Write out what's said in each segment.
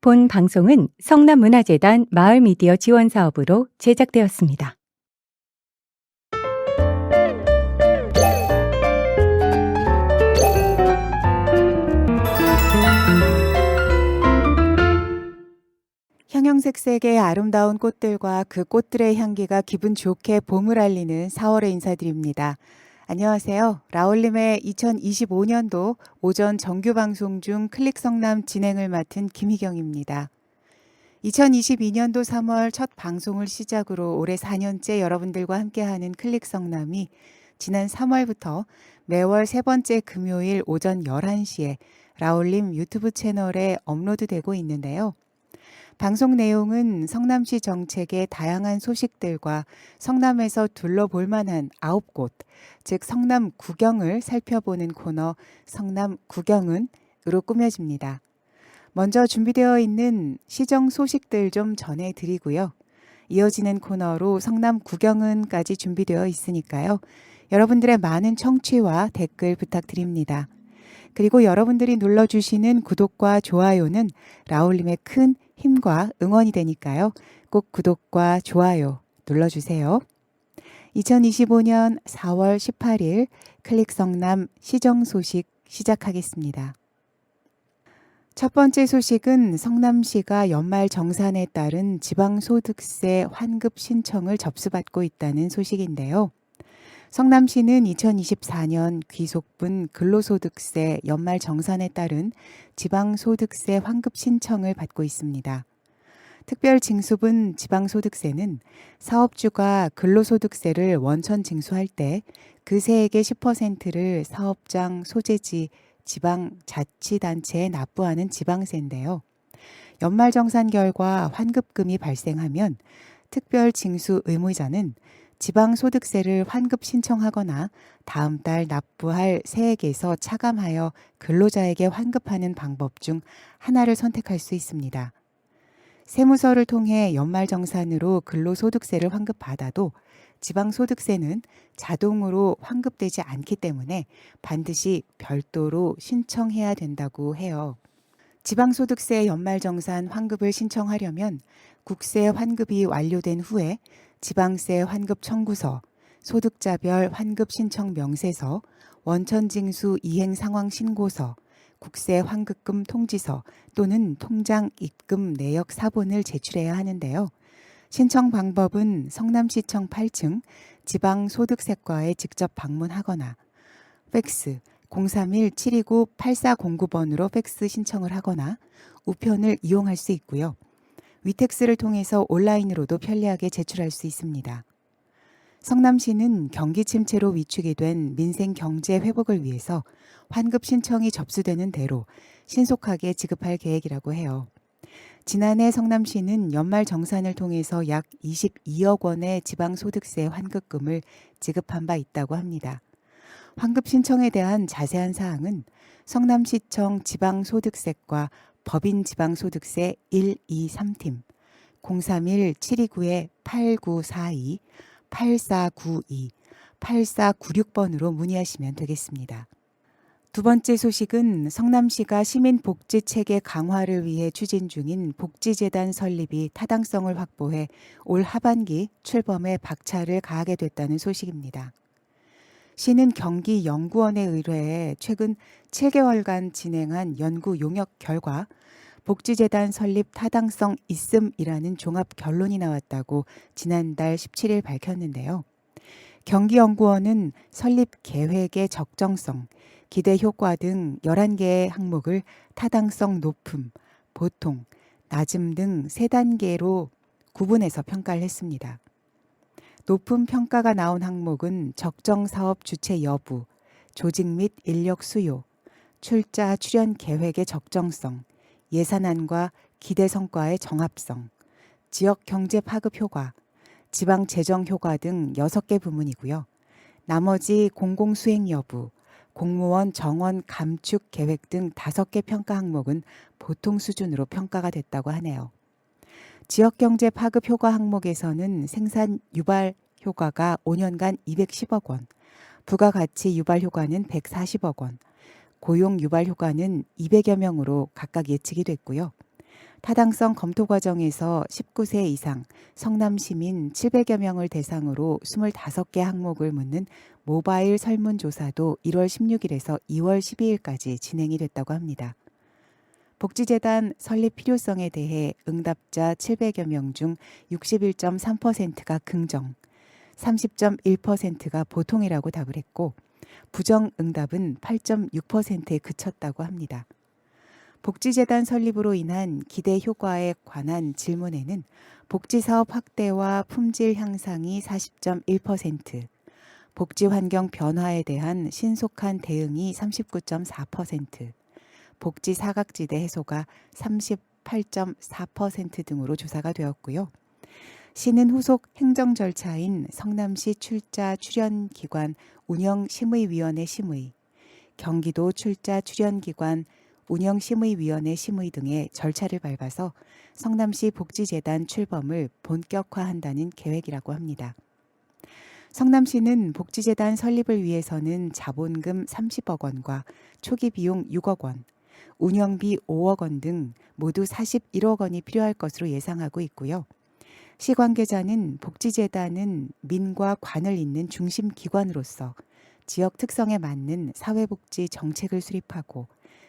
본 방송은 성남문화재단 마을미디어 지원사업으로 제작되었습니다. 형형색색의 아름다운 꽃들과 그 꽃들의 향기가 기분 좋게 봄을 알리는 4월에 인사드립니다. 안녕하세요. 라울림의 2025년도 오전 정규 방송 중 클릭 성남 진행을 맡은 김희경입니다. 2022년도 3월 첫 방송을 시작으로 올해 4년째 여러분들과 함께하는 클릭 성남이 지난 3월부터 매월 세 번째 금요일 오전 11시에 라울림 유튜브 채널에 업로드되고 있는데요. 방송 내용은 성남시 정책의 다양한 소식들과 성남에서 둘러볼 만한 9곳, 즉 성남 구경을 살펴보는 코너 성남 구경은으로 꾸며집니다. 먼저 준비되어 있는 시정 소식들 좀 전해드리고요. 이어지는 코너로 성남 구경은까지 준비되어 있으니까요. 여러분들의 많은 청취와 댓글 부탁드립니다. 그리고 여러분들이 눌러주시는 구독과 좋아요는 라울림의 큰 힘과 응원이 되니까요. 꼭 구독과 좋아요 눌러주세요. 2025년 4월 18일 클릭 성남 시정 소식 시작하겠습니다. 첫 번째 소식은 성남시가 연말 정산에 따른 지방소득세 환급 신청을 접수받고 있다는 소식인데요. 성남시는 2024년 귀속분 근로소득세 연말 정산에 따른 지방소득세 환급 신청을 받고 있습니다. 특별징수분 지방소득세는 사업주가 근로소득세를 원천 징수할 때 그 세액의 10%를 사업장, 소재지, 지방자치단체에 납부하는 지방세인데요. 연말정산 결과 환급금이 발생하면 특별징수 의무자는 지방소득세를 환급 신청하거나 다음 달 납부할 세액에서 차감하여 근로자에게 환급하는 방법 중 하나를 선택할 수 있습니다. 세무서를 통해 연말정산으로 근로소득세를 환급받아도 지방소득세는 자동으로 환급되지 않기 때문에 반드시 별도로 신청해야 된다고 해요. 지방소득세 연말정산 환급을 신청하려면 국세 환급이 완료된 후에 지방세 환급 청구서, 소득자별 환급 신청 명세서, 원천징수 이행 상황 신고서, 국세 환급금 통지서 또는 통장 입금 내역 사본을 제출해야 하는데요. 신청 방법은 성남시청 8층 지방소득세과에 직접 방문하거나 팩스 031-729-8409번으로 팩스 신청을 하거나 우편을 이용할 수 있고요. 위택스를 통해서 온라인으로도 편리하게 제출할 수 있습니다. 성남시는 경기 침체로 위축이 된 민생 경제 회복을 위해서 환급 신청이 접수되는 대로 신속하게 지급할 계획이라고 해요. 지난해 성남시는 연말 정산을 통해서 약 22억 원의 지방소득세 환급금을 지급한 바 있다고 합니다. 환급 신청에 대한 자세한 사항은 성남시청 지방소득세과 법인지방소득세 1, 2, 3팀 031-729-8942, 8492, 8496번으로 문의하시면 되겠습니다. 두 번째 소식은 성남시가 시민복지체계 강화를 위해 추진 중인 복지재단 설립이 타당성을 확보해 올 하반기 출범에 박차를 가하게 됐다는 소식입니다. 시는 경기연구원에 의뢰해 최근 7개월간 진행한 연구 용역 결과 복지재단 설립 타당성 있음이라는 종합 결론이 나왔다고 지난달 17일 밝혔는데요. 경기연구원은 설립 계획의 적정성, 기대 효과 등 11개의 항목을 타당성 높음, 보통, 낮음 등 3단계로 구분해서 평가를 했습니다. 높은 평가가 나온 항목은 적정 사업 주체 여부, 조직 및 인력 수요, 출자 출연 계획의 적정성, 예산안과 기대 성과의 정합성, 지역 경제 파급 효과, 지방 재정 효과 등 6개 부문이고요. 나머지 공공 수행 여부, 공무원 정원 감축 계획 등 5개 평가 항목은 보통 수준으로 평가가 됐다고 하네요. 지역 경제 파급 효과 항목에서는 생산 유발 효과가 5년간 210억 원, 부가가치 유발 효과는 140억 원, 고용 유발 효과는 200여 명으로 각각 예측이 됐고요. 타당성 검토 과정에서 19세 이상 성남 시민 700여 명을 대상으로 25개 항목을 묻는 모바일 설문조사도 1월 16일에서 2월 12일까지 진행이 됐다고 합니다. 복지재단 설립 필요성에 대해 응답자 700여 명 중 61.3%가 긍정, 30.1%가 보통이라고 답을 했고 부정 응답은 8.6%에 그쳤다고 합니다. 복지재단 설립으로 인한 기대 효과에 관한 질문에는 복지사업 확대와 품질 향상이 40.1%, 복지환경 변화에 대한 신속한 대응이 39.4%, 복지 사각지대 해소가 38.4% 등으로 조사가 되었고요. 시는 후속 행정 절차인 성남시 출자 출연기관 운영심의위원회 심의, 경기도 출자 출연기관 운영심의위원회 심의 등의 절차를 밟아서 성남시 복지재단 출범을 본격화한다는 계획이라고 합니다. 성남시는 복지재단 설립을 위해서는 자본금 30억 원과 초기 비용 6억 원, 운영비 5억 원 등 모두 41억 원이 필요할 것으로 예상하고 있고요. 시 관계자는 복지재단은 민과 관을 잇는 중심 기관으로서 지역 특성에 맞는 사회복지 정책을 수립하고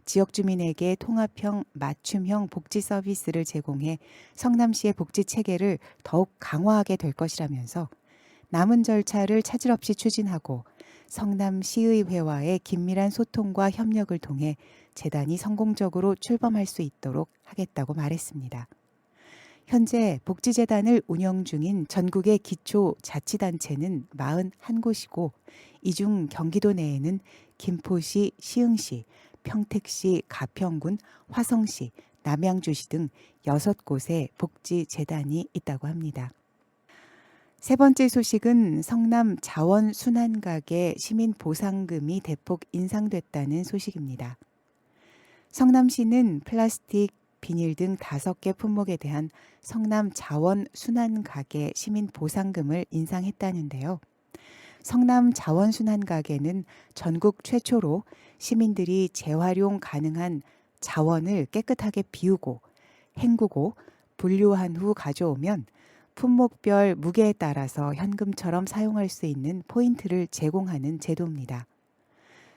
지역 주민에게 통합형, 맞춤형 복지 서비스를 제공해 성남시의 복지 체계를 더욱 강화하게 될 것이라면서 남은 절차를 차질 없이 추진하고 성남시의회와의 긴밀한 소통과 협력을 통해 재단이 성공적으로 출범할 수 있도록 하겠다고 말했습니다. 현재 복지재단을 운영 중인 전국의 기초자치단체는 41곳이고 이 중 경기도 내에는 김포시, 시흥시, 평택시, 가평군, 화성시, 남양주시 등 6곳의 복지재단이 있다고 합니다. 세 번째 소식은 성남 자원순환가게 시민보상금이 대폭 인상됐다는 소식입니다. 성남시는 플라스틱, 비닐 등 5개 품목에 대한 성남 자원순환가게 시민보상금을 인상했다는데요. 성남 자원순환가게는 전국 최초로 시민들이 재활용 가능한 자원을 깨끗하게 비우고 헹구고 분류한 후 가져오면 품목별 무게에 따라서 현금처럼 사용할 수 있는 포인트를 제공하는 제도입니다.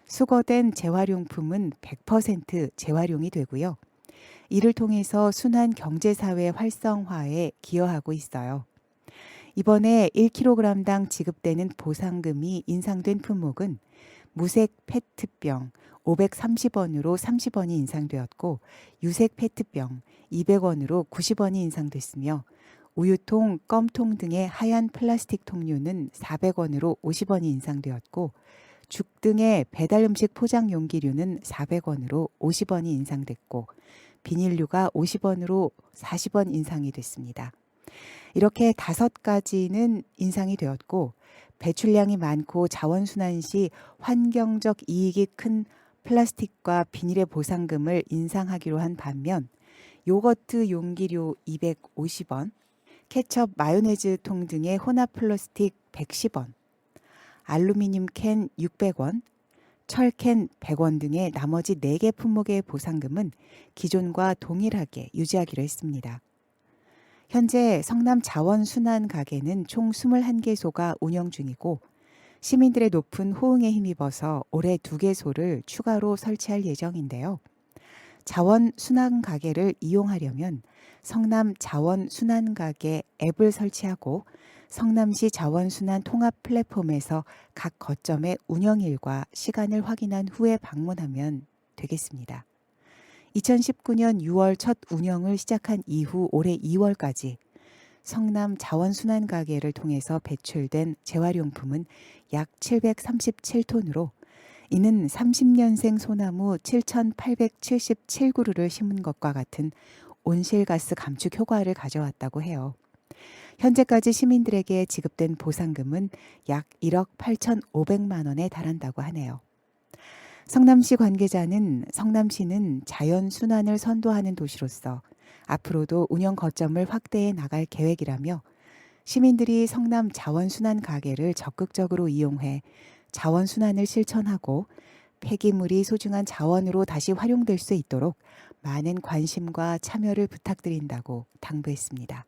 수거된 재활용품은 100% 재활용이 되고요. 이를 통해서 순환 경제사회 활성화에 기여하고 있어요. 이번에 1kg당 지급되는 보상금이 인상된 품목은 무색 페트병 530원으로 30원이 인상되었고 유색 페트병 200원으로 90원이 인상됐으며 우유통, 껌통 등의 하얀 플라스틱 통류는 400원으로 50원이 인상되었고 죽 등의 배달 음식 포장 용기류는 400원으로 50원이 인상됐고 비닐류가 50원으로 40원 인상이 됐습니다. 이렇게 5가지는 인상이 되었고 배출량이 많고 자원순환 시 환경적 이익이 큰 플라스틱과 비닐의 보상금을 인상하기로 한 반면 요거트 용기류 250원, 케첩 마요네즈 통 등의 혼합 플라스틱 110원, 알루미늄 캔 600원, 철캔 100원 등의 나머지 4개 품목의 보상금은 기존과 동일하게 유지하기로 했습니다. 현재 성남 자원순환가게는 총 21개소가 운영 중이고 시민들의 높은 호응에 힘입어서 올해 2개소를 추가로 설치할 예정인데요. 자원순환가게를 이용하려면 성남 자원순환가게 앱을 설치하고 성남시 자원순환 통합 플랫폼에서 각 거점의 운영일과 시간을 확인한 후에 방문하면 되겠습니다. 2019년 6월 첫 운영을 시작한 이후 올해 2월까지 성남 자원순환가게를 통해서 배출된 재활용품은 약 737톤으로 이는 30년생 소나무 7,877그루를 심은 것과 같은 온실가스 감축 효과를 가져왔다고 해요. 현재까지 시민들에게 지급된 보상금은 약 1억 8,500만 원에 달한다고 하네요. 성남시 관계자는 성남시는 자연순환을 선도하는 도시로서 앞으로도 운영 거점을 확대해 나갈 계획이라며 시민들이 성남 자원순환 가게를 적극적으로 이용해 자원순환을 실천하고 폐기물이 소중한 자원으로 다시 활용될 수 있도록 많은 관심과 참여를 부탁드린다고 당부했습니다.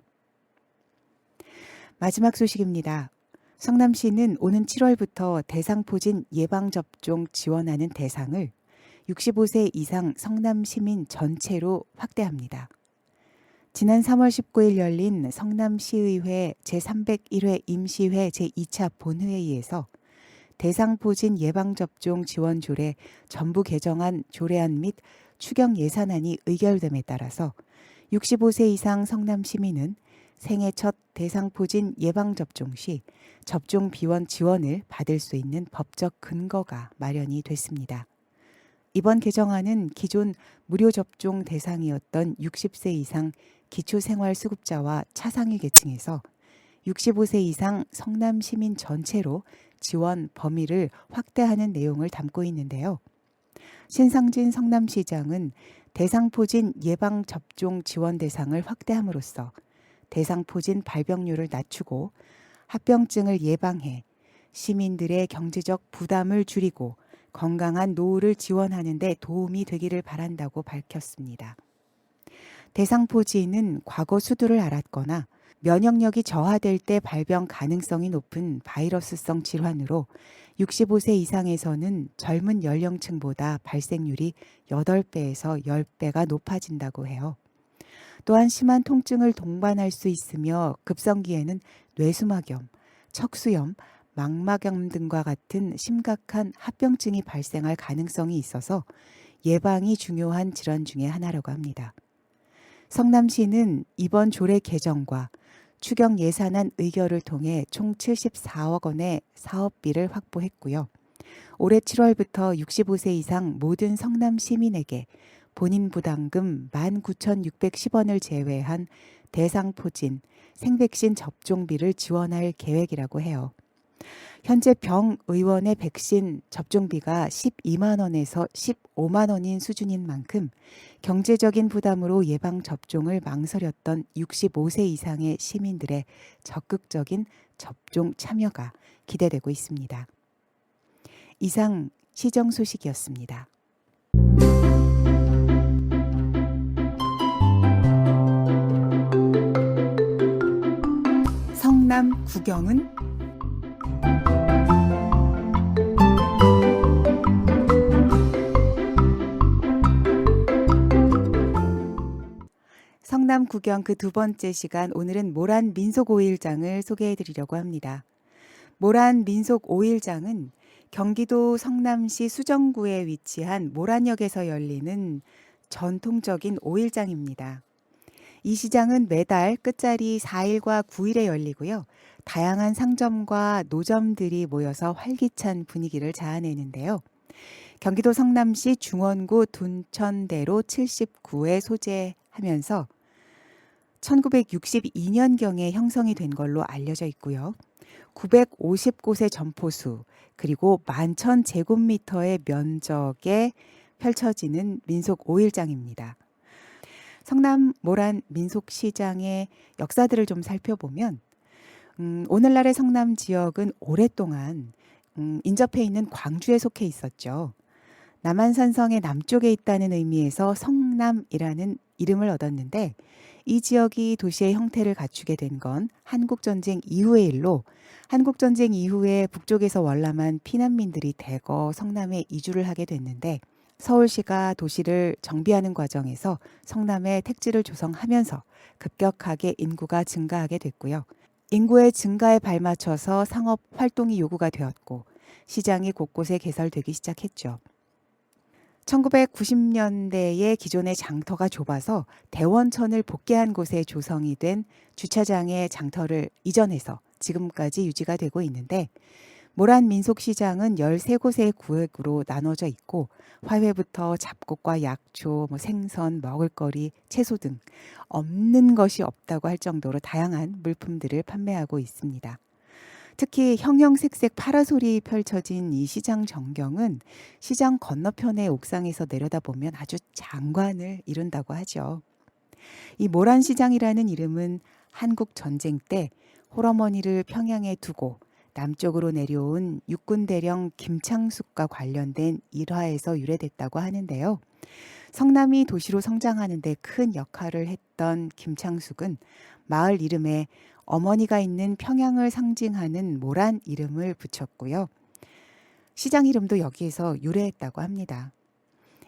마지막 소식입니다. 성남시는 오는 7월부터 대상포진 예방접종 지원하는 대상을 65세 이상 성남 시민 전체로 확대합니다. 지난 3월 19일 열린 성남시의회 제301회 임시회 제2차 본회의에서 대상포진 예방접종 지원 조례 전부 개정안 조례안 및 추경 예산안이 의결됨에 따라서 65세 이상 성남 시민은 생애 첫 대상포진 예방접종 시 접종 비원 지원을 받을 수 있는 법적 근거가 마련이 됐습니다. 이번 개정안은 기존 무료 접종 대상이었던 60세 이상 기초생활수급자와 차상위 계층에서 65세 이상 성남 시민 전체로 지원 범위를 확대하는 내용을 담고 있는데요. 신상진 성남시장은 대상포진 예방접종 지원 대상을 확대함으로써 대상포진 발병률을 낮추고 합병증을 예방해 시민들의 경제적 부담을 줄이고 건강한 노후를 지원하는 데 도움이 되기를 바란다고 밝혔습니다. 대상포진은 과거 수두를 앓았거나 면역력이 저하될 때 발병 가능성이 높은 바이러스성 질환으로 65세 이상에서는 젊은 연령층보다 발생률이 8배에서 10배가 높아진다고 해요. 또한 심한 통증을 동반할 수 있으며 급성기에는 뇌수막염, 척수염, 망막염 등과 같은 심각한 합병증이 발생할 가능성이 있어서 예방이 중요한 질환 중의 하나라고 합니다. 성남시는 이번 조례 개정과 추경 예산안 의결을 통해 총 74억 원의 사업비를 확보했고요. 올해 7월부터 65세 이상 모든 성남 시민에게 본인 부담금 19,610원을 제외한 대상포진 생백신 접종비를 지원할 계획이라고 해요. 현재 병의원의 백신 접종비가 12만 원에서 15만 원인 수준인 만큼 경제적인 부담으로 예방접종을 망설였던 65세 이상의 시민들의 적극적인 접종 참여가 기대되고 있습니다. 이상 시정 소식이었습니다. 성남 구경은 성남 구경 그 두 번째 시간, 오늘은 모란 민속 5일장을 소개해 드리려고 합니다. 모란 민속 5일장은 경기도 성남시 수정구에 위치한 모란역에서 열리는 전통적인 5일장입니다. 이 시장은 매달 끝자리 4일과 9일에 열리고요. 다양한 상점과 노점들이 모여서 활기찬 분위기를 자아내는데요. 경기도 성남시 중원구 둔천대로 79에 소재하면서 1962년경에 형성이 된 걸로 알려져 있고요. 950곳의 점포수 그리고 11,000제곱미터의 면적에 펼쳐지는 민속 5일장입니다. 성남 모란 민속시장의 역사들을 좀 살펴보면 오늘날의 성남 지역은 오랫동안 인접해 있는 광주에 속해 있었죠. 남한산성의 남쪽에 있다는 의미에서 성남이라는 이름을 얻었는데 이 지역이 도시의 형태를 갖추게 된 건 한국전쟁 이후의 일로 한국전쟁 이후에 북쪽에서 월남한 피난민들이 대거 성남에 이주를 하게 됐는데 서울시가 도시를 정비하는 과정에서 성남에 택지를 조성하면서 급격하게 인구가 증가하게 됐고요. 인구의 증가에 발맞춰서 상업 활동이 요구가 되었고 시장이 곳곳에 개설되기 시작했죠. 1990년대에 기존의 장터가 좁아서 대원천을 복개한 곳에 조성이 된 주차장의 장터를 이전해서 지금까지 유지가 되고 있는데 모란 민속시장은 13곳의 구역으로 나눠져 있고 화훼부터 잡곡과 약초, 생선, 먹을거리, 채소 등 없는 것이 없다고 할 정도로 다양한 물품들을 판매하고 있습니다. 특히 형형색색 파라솔이 펼쳐진 이 시장 전경은 시장 건너편의 옥상에서 내려다보면 아주 장관을 이룬다고 하죠. 이 모란시장이라는 이름은 한국 전쟁 때 홀어머니를 평양에 두고 남쪽으로 내려온 육군대령 김창숙과 관련된 일화에서 유래됐다고 하는데요. 성남이 도시로 성장하는 데 큰 역할을 했던 김창숙은 마을 이름에 어머니가 있는 평양을 상징하는 모란 이름을 붙였고요. 시장 이름도 여기에서 유래했다고 합니다.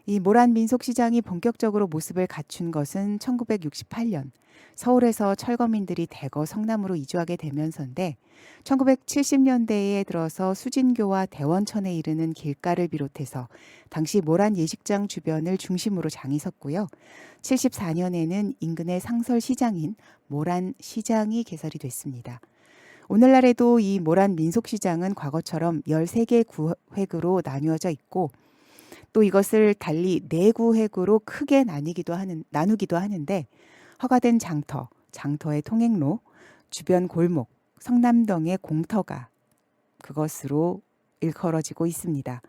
이 모란 민속시장이 본격적으로 모습을 갖춘 것은 1968년 서울에서 철거민들이 대거 성남으로 이주하게 되면서인데 1970년대에 들어서 수진교와 대원천에 이르는 길가를 비롯해서 당시 모란 예식장 주변을 중심으로 장이 섰고요. 74년에는 인근의 상설시장인 모란시장이 개설이 됐습니다. 오늘날에도 이 모란 민속시장은 과거처럼 13개 구획으로 나누어져 있고 또 이것을 달리 4구획으로 크게 나누기도 하는데 허가된 장터, 장터의 통행로, 주변 골목, 성남동의 공터가 그것으로 일컬어지고 있습니다.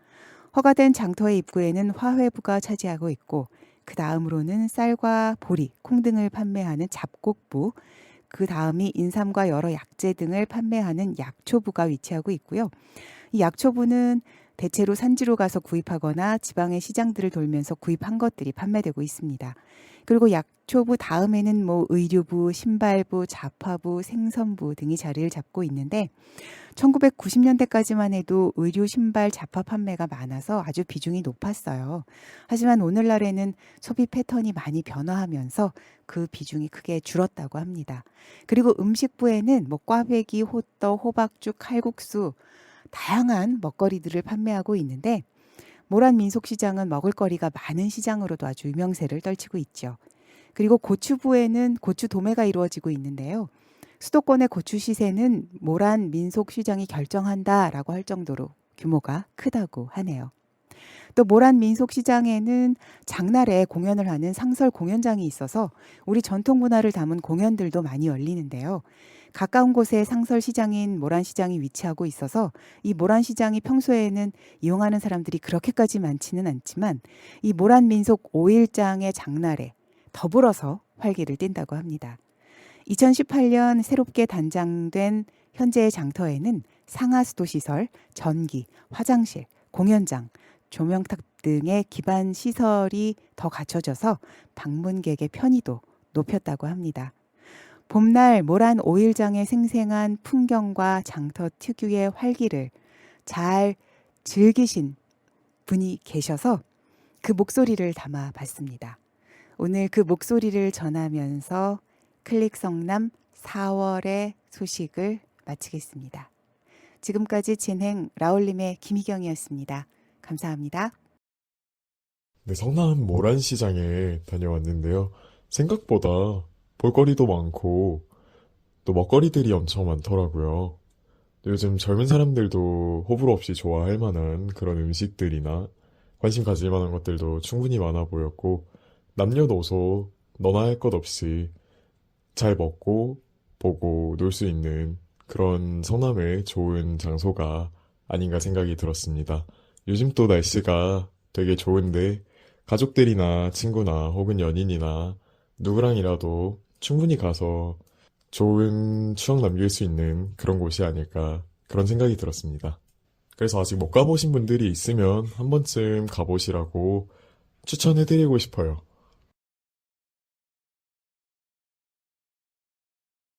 허가된 장터의 입구에는 화훼부가 차지하고 있고 그 다음으로는 쌀과 보리, 콩 등을 판매하는 잡곡부, 그 다음이 인삼과 여러 약재 등을 판매하는 약초부가 위치하고 있고요. 이 약초부는 대체로 산지로 가서 구입하거나 지방의 시장들을 돌면서 구입한 것들이 판매되고 있습니다. 그리고 약초부 다음에는 의류부, 신발부, 잡화부, 생선부 등이 자리를 잡고 있는데 1990년대까지만 해도 의류, 신발, 잡화 판매가 많아서 아주 비중이 높았어요. 하지만 오늘날에는 소비 패턴이 많이 변화하면서 그 비중이 크게 줄었다고 합니다. 그리고 음식부에는 꽈배기, 호떡, 호박죽, 칼국수 다양한 먹거리들을 판매하고 있는데 모란 민속시장은 먹을거리가 많은 시장으로도 아주 유명세를 떨치고 있죠. 그리고 고추부에는 고추 도매가 이루어지고 있는데요. 수도권의 고추 시세는 모란 민속시장이 결정한다라고 할 정도로 규모가 크다고 하네요. 또 모란 민속시장에는 장날에 공연을 하는 상설 공연장이 있어서 우리 전통 문화를 담은 공연들도 많이 열리는데요. 가까운 곳에 상설시장인 모란시장이 위치하고 있어서 이 모란시장이 평소에는 이용하는 사람들이 그렇게까지 많지는 않지만 이 모란민속 5일장의 장날에 더불어서 활기를 띈다고 합니다. 2018년 새롭게 단장된 현재의 장터에는 상하수도시설, 전기, 화장실, 공연장, 조명탑 등의 기반 시설이 더 갖춰져서 방문객의 편의도 높였다고 합니다. 봄날 모란 5일장의 생생한 풍경과 장터 특유의 활기를 잘 즐기신 분이 계셔서 그 목소리를 담아봤습니다. 오늘 그 목소리를 전하면서 클릭성남 4월의 소식을 마치겠습니다. 지금까지 진행 라울림의 김희경이었습니다. 감사합니다. 네, 성남 모란시장에 다녀왔는데요. 생각보다 볼거리도 많고 또 먹거리들이 엄청 많더라고요. 요즘 젊은 사람들도 호불호 없이 좋아할 만한 그런 음식들이나 관심 가질 만한 것들도 충분히 많아 보였고 남녀노소 너나 할 것 없이 잘 먹고 보고 놀 수 있는 그런 성남의 좋은 장소가 아닌가 생각이 들었습니다. 요즘 또 날씨가 되게 좋은데 가족들이나 친구나 혹은 연인이나 누구랑이라도 충분히 가서 좋은 추억 남길 수 있는 그런 곳이 아닐까 그런 생각이 들었습니다. 그래서 아직 못 가보신 분들이 있으면 한 번쯤 가보시라고 추천해드리고 싶어요.